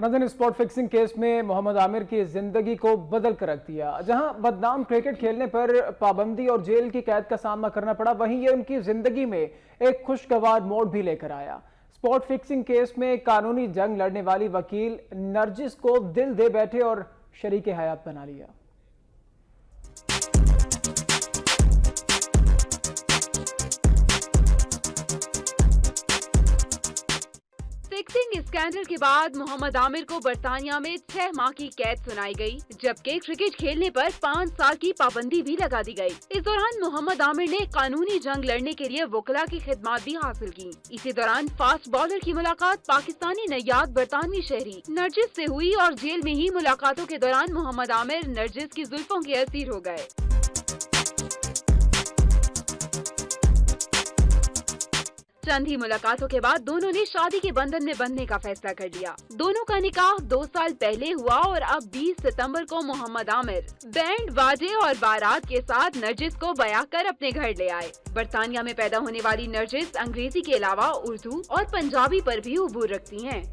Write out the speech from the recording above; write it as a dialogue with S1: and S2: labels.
S1: नाज़रीन, spot fixing case में मोहम्मद आमिर की जिंदगी को बदल कर रख दिया। जहां बदनाम क्रिकेट खेलने पर पाबंदी और जेल की कैद का सामना करना पड़ा, वहीं ये उनकी जिंदगी में एक खुशगवार मोड़ भी लेकर आया। स्पॉट फिक्सिंग केस में कानूनी जंग लड़ने वाली वकील नरजिस को दिल दे बैठे और शरीके हयात बना लिया।
S2: फिक्सिंग स्कैंडल के बाद मोहम्मद आमिर को बरतानिया में 6 माह की कैद सुनाई गई, जबकि क्रिकेट खेलने पर 5 साल की पाबंदी भी लगा दी गई। इस दौरान मोहम्मद आमिर ने कानूनी जंग लड़ने के लिए वकला की खिदमत भी हासिल की। इसी दौरान फास्ट बॉलर की मुलाकात पाकिस्तानी नैयाद बरतानवी शहरी नरजिस से हुई और जेल में ही मुलाकातों के दौरान मोहम्मद आमिर नरजिस की जुल्फों के असीर हो गए। चंद ही मुलाकातों के बाद दोनों ने शादी के बंधन में बंधने का फैसला कर लिया। दोनों का निकाह 2 साल पहले हुआ और अब 20 सितंबर को मोहम्मद आमिर बैंड बाजे और बारात के साथ नरजिस को ब्याह कर अपने घर ले आए। बरतानिया में पैदा होने वाली नरजिस अंग्रेजी के अलावा उर्दू और पंजाबी पर भी उबूर रखती हैं।